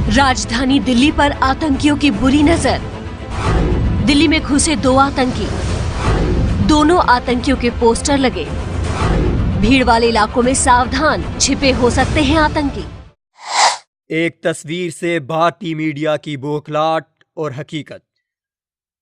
राजधानी दिल्ली पर आतंकियों की बुरी नजर। दिल्ली में घुसे 2 आतंकी, दोनों आतंकियों के पोस्टर लगे। भीड़ वाले इलाकों में सावधान, छिपे हो सकते हैं आतंकी। एक तस्वीर से भारतीय मीडिया की बौखलाहट और हकीकत।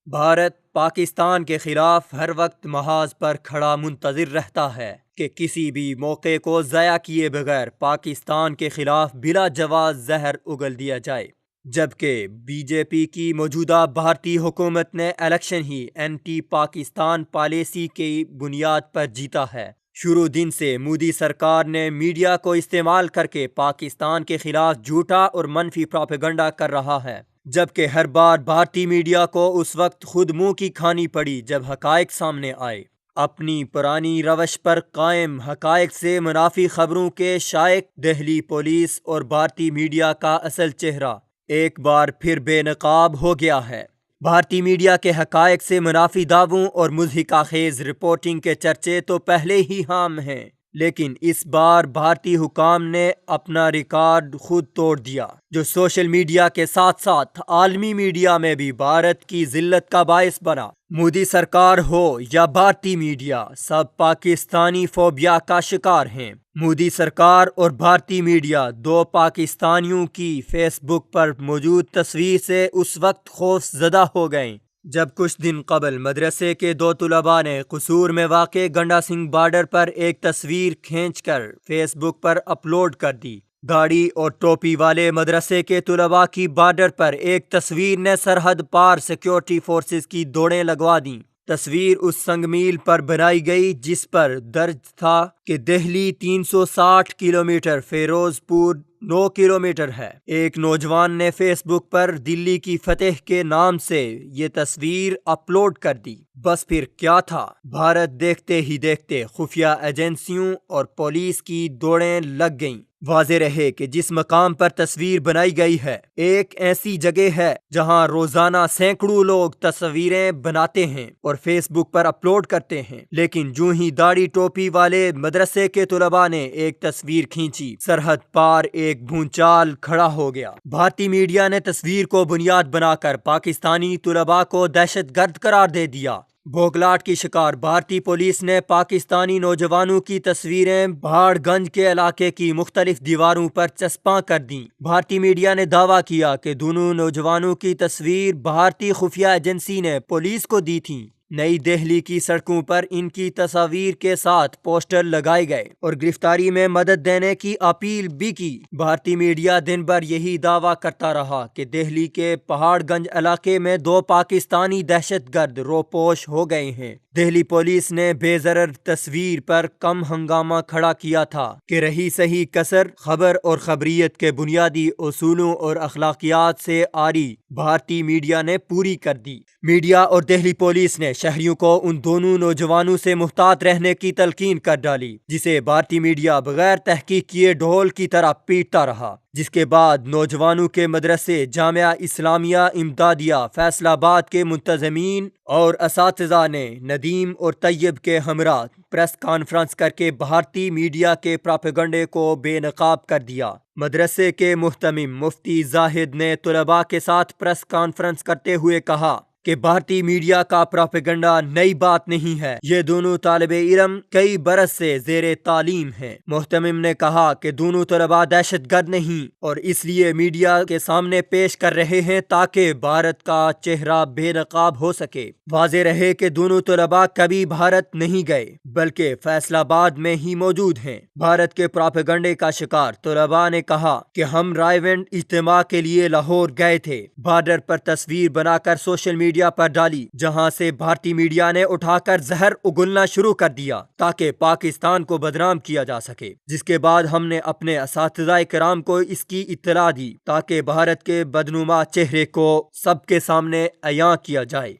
भारत पाकिस्तान के खिलाफ हर वक्त महाज पर खड़ा मुंतजिर रहता है कि किसी भी मौके को ज़ाया किए बगैर पाकिस्तान के खिलाफ बिला जवाब जहर उगल दिया जाए, जबकि बीजेपी की मौजूदा भारतीय हुकूमत ने इलेक्शन ही एंटी पाकिस्तान पॉलिसी की बुनियाद पर जीता है। शुरू दिन से मोदी सरकार ने मीडिया को इस्तेमाल करके पाकिस्तान के खिलाफ झूठा और मनफी प्रोपेगेंडा कर रहा है, जबकि हर बार भारतीय मीडिया को उस वक्त खुद मुंह की खानी पड़ी जब हकायक सामने आए। अपनी पुरानी रवश पर कायम, हकायक से मुनाफी खबरों के शायक दिल्ली पुलिस और भारतीय मीडिया का असल चेहरा एक बार फिर बेनकाब हो गया है। भारतीय मीडिया के हकायक से मुनाफी दावों और मुज़हिका खेज रिपोर्टिंग के चर्चे तो पहले ही आम हैं, लेकिन इस बार भारतीय हुकाम ने अपना रिकॉर्ड खुद तोड़ दिया, जो सोशल मीडिया के साथ साथ आलमी मीडिया में भी भारत की जिल्लत का बायस बना। मोदी सरकार हो या भारतीय मीडिया, सब पाकिस्तानी फोबिया का शिकार हैं। मोदी सरकार और भारतीय मीडिया 2 पाकिस्तानियों की फेसबुक पर मौजूद तस्वीर से उस वक्त खौफजदा हो गए जब कुछ दिन कबल मदरसे के 2 तुलबा ने कसूर में वाक़े गंडा सिंह बॉर्डर पर एक तस्वीर खींचकर फेसबुक पर अपलोड कर दी। दाढ़ी और टोपी वाले मदरसे के तुलबा की बॉर्डर पर एक तस्वीर ने सरहद पार सिक्योरिटी फोर्सेस की दौड़ें लगवा दी। तस्वीर उस संगमील पर बनाई गई जिस पर दर्ज था कि दिल्ली 360 किलोमीटर, फिरोजपुर 9 किलोमीटर है। एक नौजवान ने फेसबुक पर दिल्ली की फतेह के नाम से ये तस्वीर अपलोड कर दी। बस फिर क्या था, भारत देखते ही देखते खुफिया एजेंसियों और पुलिस की दौड़ें लग गईं। वाज़े रहे कि जिस मकाम पर तस्वीर बनाई गई है एक ऐसी जगह है जहां रोजाना सैकड़ों लोग तस्वीरें बनाते हैं और फेसबुक पर अपलोड करते हैं, लेकिन जो ही दाढ़ी टोपी वाले मदरसे के तुलबा ने एक तस्वीर खींची, सरहद पार एक भूचाल खड़ा हो गया। भारतीय मीडिया ने तस्वीर को बुनियाद बनाकर पाकिस्तानी तुलबा को दहशतगर्द करार दे दिया। बौखलाहट की शिकार भारतीय पुलिस ने पाकिस्तानी नौजवानों की तस्वीरें पहाड़गंज के इलाके की मुख्तलिफ दीवारों पर चस्पा कर दी। भारतीय मीडिया ने दावा किया कि दोनों नौजवानों की तस्वीर भारतीय खुफिया एजेंसी ने पुलिस को दी थी। नई दिल्ली की सड़कों पर इनकी तस्वीर के साथ पोस्टर लगाए गए और गिरफ्तारी में मदद देने की अपील भी की। भारतीय मीडिया दिन भर यही दावा करता रहा कि दिल्ली के पहाड़गंज इलाके में 2 पाकिस्तानी दहशतगर्द रोपोश हो गए हैं। दिल्ली पुलिस ने बेजरर तस्वीर पर कम हंगामा खड़ा किया था कि रही सही कसर खबर और खबरियत के बुनियादी उसूलों और अखलाकियात से आरी भारतीय मीडिया ने पूरी कर दी। मीडिया और दिल्ली पुलिस ने शहरियों को उन दोनों नौजवानों से मुहतात रहने की तलकीन कर डाली, जिसे भारतीय मीडिया बगैर तहकीक किए ढोल की तरह पीटता रहा। जिसके बाद नौजवानों के मदरसे जामिया इस्लामिया इमदादिया फैसलाबाद के मुंतजमीन और असातिज़ा ने नदीम और तैयब के हमरा प्रेस कॉन्फ्रेंस करके भारतीय मीडिया के प्रोपेगेंडे को बेनकाब कर दिया। मदरसे के मुहतमिम मुफ्ती जाहिद ने तुलबा के साथ प्रेस कॉन्फ्रेंस करते हुए कहा कि भारतीय मीडिया का प्रोपेगेंडा नई बात नहीं है, ये दोनों तालिबे इल्म कई बरस से ज़ेरे तालीम हैं। मुहतमिम ने कहा कि दोनों तलबा दहशतगर्द नहीं और इसलिए मीडिया के सामने पेश कर रहे हैं ताकि भारत का चेहरा बेनकाब हो सके। वाज़े रहे कि दोनों तलबा कभी भारत नहीं गए बल्कि फैसलाबाद में ही मौजूद हैं। भारत के प्रोपेगेंडे का शिकार तलबा ने कहा कि हम रायवेंड इज्तिमा के लिए लाहौर गए थे। बॉर्डर पर तस्वीर बनाकर सोशल मीडिया पर डाली, जहां से भारतीय मीडिया ने उठाकर जहर उगलना शुरू कर दिया ताकि पाकिस्तान को बदनाम किया जा सके, जिसके बाद हमने अपने असातिज़ाए किराम को इसकी इत्तला दी ताकि भारत के बदनुमा चेहरे को सबके सामने अयां किया जाए।